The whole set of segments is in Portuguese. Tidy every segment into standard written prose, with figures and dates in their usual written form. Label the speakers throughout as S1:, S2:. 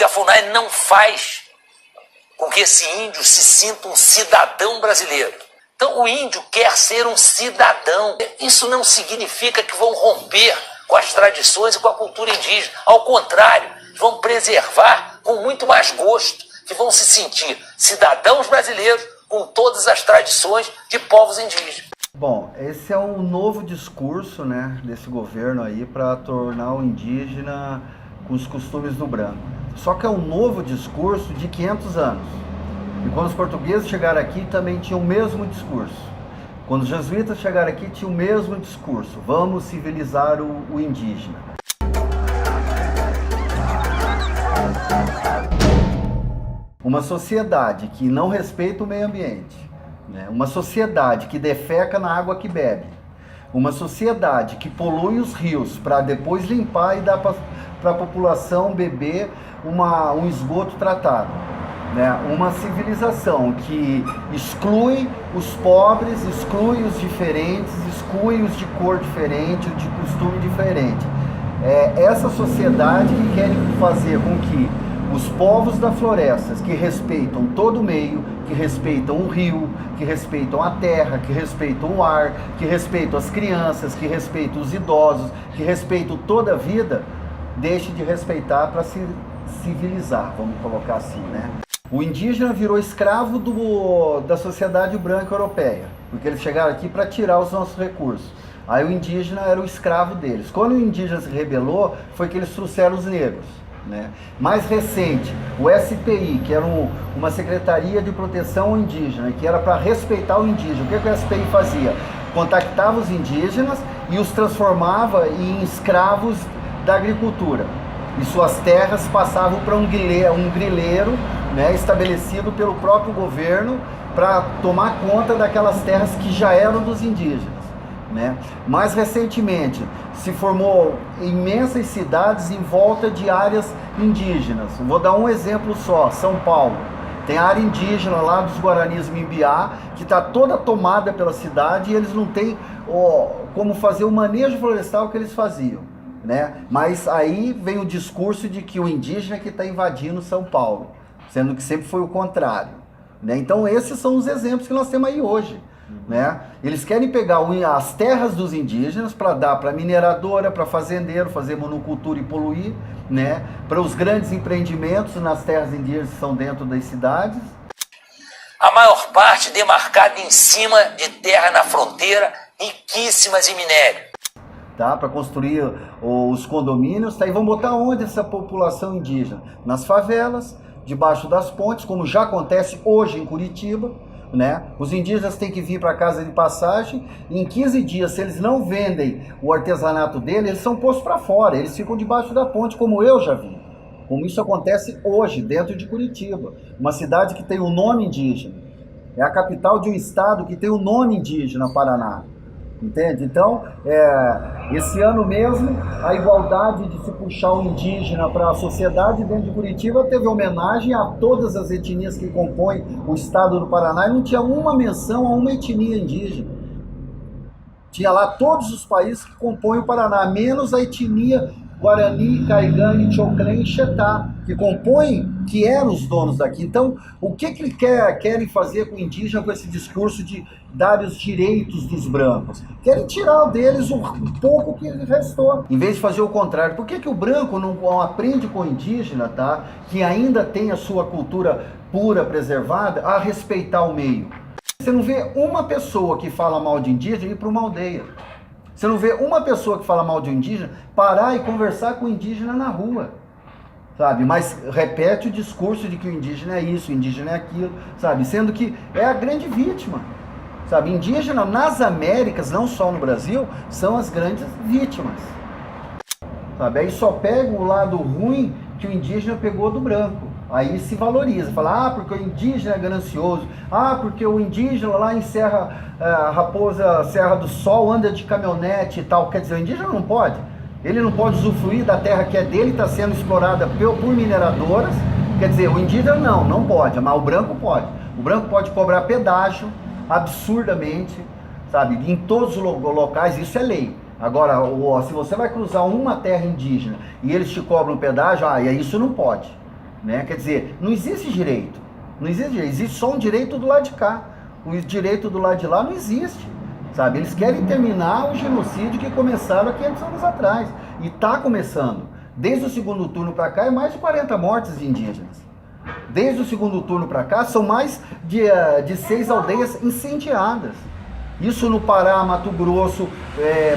S1: que a FUNAI não faz com que esse índio se sinta um cidadão brasileiro. Então o índio quer ser um cidadão. Isso não significa que vão romper com as tradições e com a cultura indígena. Ao contrário, vão preservar com muito mais gosto, que vão se sentir cidadãos brasileiros com todas as tradições de povos indígenas.
S2: Bom, esse é um novo discurso, né, desse governo aí para tornar o indígena com os costumes do branco. Só que é um novo discurso de 500 anos. E quando os portugueses chegaram aqui também tinham o mesmo discurso. Quando os jesuítas chegaram aqui tinham o mesmo discurso. Vamos civilizar o indígena. Uma sociedade que não respeita o meio ambiente, né? Uma sociedade que defeca na água que bebe, uma sociedade que polui os rios para depois limpar e dar para a população beber um esgoto tratado, né? Uma civilização que exclui os pobres, exclui os diferentes, exclui os de cor diferente, de costume diferente. É essa sociedade que querem fazer com que os povos da floresta, que respeitam todo o meio, que respeitam o rio, que respeitam a terra, que respeitam o ar, que respeitam as crianças, que respeitam os idosos, que respeitam toda a vida, deixe de respeitar para se civilizar, vamos colocar assim, né? O indígena virou escravo da sociedade branca europeia, porque eles chegaram aqui para tirar os nossos recursos. Aí o indígena era o escravo deles. Quando o indígena se rebelou, foi que eles trouxeram os negros, né? Mais recente, o SPI, que era uma Secretaria de Proteção ao Indígena, que era para respeitar o indígena. O que o SPI fazia? Contactava os indígenas e os transformava em escravos da agricultura. E suas terras passavam para um grileiro, né, estabelecido pelo próprio governo para tomar conta daquelas terras que já eram dos indígenas, né? Mais recentemente, se formou imensas cidades em volta de áreas indígenas. Vou dar um exemplo só, São Paulo. Tem a área indígena lá dos Guaranis Mimbiá, que está toda tomada pela cidade e eles não têm como fazer o manejo florestal que eles faziam, né? Mas aí vem o discurso de que o indígena que está invadindo São Paulo, sendo que sempre foi o contrário, né? Então esses são os exemplos que nós temos aí hoje, né? Eles querem pegar as terras dos indígenas para dar para mineradora, para fazendeiro, fazer monocultura e poluir, né? Para os grandes empreendimentos nas terras indígenas que são dentro das cidades.
S1: A maior parte demarcada em cima de terra na fronteira, riquíssimas em minério.
S2: Tá? Para construir os condomínios, tá? E vão botar onde essa população indígena? Nas favelas, debaixo das pontes, como já acontece hoje em Curitiba, né? Os indígenas têm que vir para casa de passagem, e em 15 dias, se eles não vendem o artesanato dele, eles são postos para fora, eles ficam debaixo da ponte, como eu já vi. Como isso acontece hoje, dentro de Curitiba, uma cidade que tem um nome indígena. É a capital de um estado que tem um nome indígena, Paraná. Entende? Então, esse ano mesmo, a igualdade de se puxar o indígena para a sociedade dentro de Curitiba teve homenagem a todas as etnias que compõem o estado do Paraná e não tinha uma menção a uma etnia indígena. Tinha lá todos os países que compõem o Paraná, menos a etnia Guarani, Caigani, Choclen e Xetá, que compõem, que eram os donos daqui. Então, o que eles querem fazer com o indígena com esse discurso de dar os direitos dos brancos? Querem tirar deles o pouco que restou, em vez de fazer o contrário. Por que o branco não aprende com o indígena, tá? Que ainda tem a sua cultura pura, preservada, a respeitar o meio? Você não vê uma pessoa que fala mal de indígena ir para uma aldeia. Você não vê uma pessoa que fala mal de um indígena parar e conversar com o indígena na rua, sabe? Mas repete o discurso de que o indígena é isso, o indígena é aquilo, sabe? Sendo que é a grande vítima, sabe? Indígena nas Américas, não só no Brasil, são as grandes vítimas, sabe? Aí só pega o lado ruim que o indígena pegou do branco. Aí se valoriza, fala, porque o indígena é ganancioso, porque o indígena lá em Raposa, Serra do Sol, anda de caminhonete e tal. Quer dizer, o indígena não pode. Ele não pode usufruir da terra que é dele, está sendo explorada por mineradoras. Quer dizer, o indígena não pode, mas o branco pode. O branco pode cobrar pedágio absurdamente, sabe? Em todos os locais, isso é lei. Agora, se você vai cruzar uma terra indígena e eles te cobram pedágio, isso não pode. né? Quer dizer, não existe direito. Não existe direito. Existe só um direito do lado de cá. O direito do lado de lá não existe. Sabe? Eles querem terminar o genocídio que começaram há 500 anos atrás. E está começando. Desde o segundo turno para cá, é mais de 40 mortes de indígenas. Desde o segundo turno para cá, são mais de 6 aldeias incendiadas. Isso no Pará, Mato Grosso,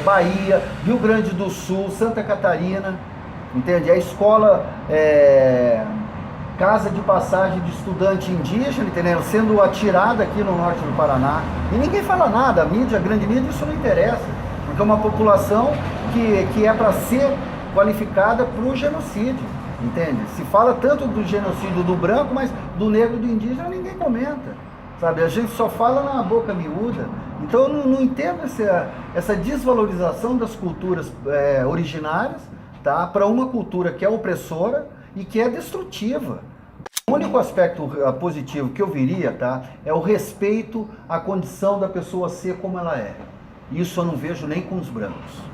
S2: Bahia, Rio Grande do Sul, Santa Catarina. Entende? A escola, casa de passagem de estudante indígena, entendeu? Sendo atirada aqui no norte do Paraná. E ninguém fala nada, a mídia, a grande mídia, isso não interessa. Porque é uma população que é para ser qualificada para o genocídio, entende? Se fala tanto do genocídio do branco, mas do negro e do indígena ninguém comenta, sabe? A gente só fala na boca miúda. Então eu não entendo essa desvalorização das culturas originárias, tá? Para uma cultura que é opressora e que é destrutiva. O único aspecto positivo que eu viria, tá, é o respeito à condição da pessoa ser como ela é. Isso eu não vejo nem com os brancos.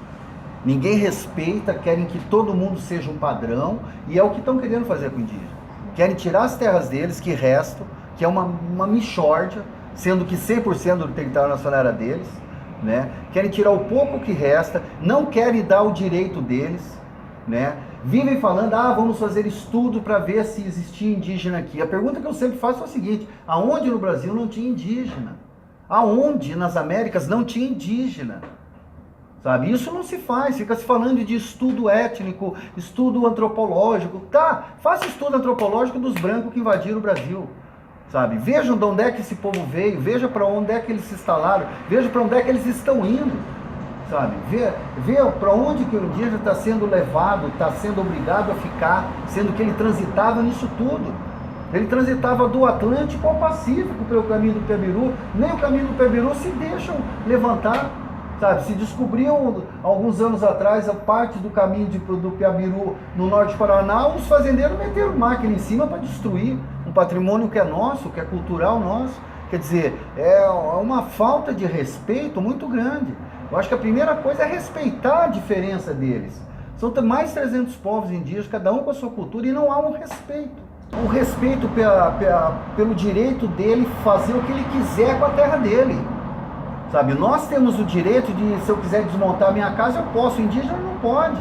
S2: Ninguém respeita, querem que todo mundo seja um padrão, e é o que estão querendo fazer com o indígena. Querem tirar as terras deles, que restam, que é uma mixórdia, sendo que 100% do território nacional era deles, né? Querem tirar o pouco que resta, não querem dar o direito deles, né? Vivem falando, vamos fazer estudo para ver se existia indígena aqui. A pergunta que eu sempre faço é a seguinte: aonde no Brasil não tinha indígena? Aonde nas Américas não tinha indígena? Sabe? Isso não se faz, fica se falando de estudo étnico, estudo antropológico. Tá, faça estudo antropológico dos brancos que invadiram o Brasil. Sabe? Vejam de onde é que esse povo veio, veja para onde é que eles se instalaram, veja para onde é que eles estão indo. Sabe? Vê para onde que o indígena está sendo levado, está sendo obrigado a ficar, sendo que ele transitava nisso tudo. Ele transitava do Atlântico ao Pacífico pelo caminho do Piabiru. Nem o caminho do Piabiru se deixam levantar. Sabe, se descobriam alguns anos atrás a parte do caminho do Piabiru no norte do Paraná, os fazendeiros meteram máquina em cima para destruir um patrimônio que é nosso, que é cultural nosso. Quer dizer, é uma falta de respeito muito grande. Eu acho que a primeira coisa é respeitar a diferença deles. São mais de 300 povos indígenas, cada um com a sua cultura, e não há um respeito. O respeito pelo direito dele fazer o que ele quiser com a terra dele. Sabe, nós temos o direito de, se eu quiser desmontar a minha casa, eu posso, o indígena não pode.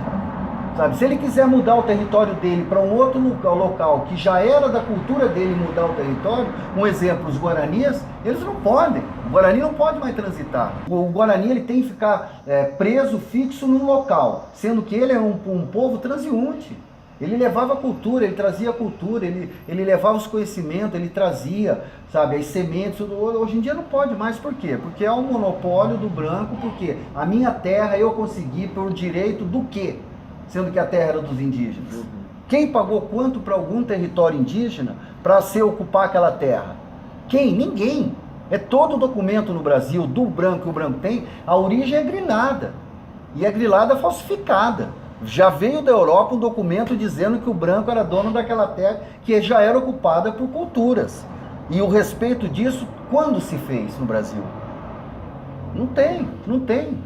S2: Sabe, se ele quiser mudar o território dele para um outro local que já era da cultura dele mudar o território, um exemplo, os guaranis, eles não podem. O guarani não pode mais transitar. O guarani ele tem que ficar preso, fixo num local, sendo que ele é um povo transeunte. Ele levava a cultura, ele trazia a cultura, ele levava os conhecimentos, ele trazia, sabe, as sementes. Hoje em dia não pode mais, por quê? Porque é um monopólio do branco, porque a minha terra eu consegui por direito do quê? Sendo que a terra era dos indígenas. Quem pagou quanto para algum território indígena para se ocupar aquela terra? Quem? Ninguém. É todo documento no Brasil, do branco que o branco tem, a origem é grilada. E é grilada falsificada. Já veio da Europa um documento dizendo que o branco era dono daquela terra que já era ocupada por culturas. E o respeito disso, quando se fez no Brasil? Não tem, não tem.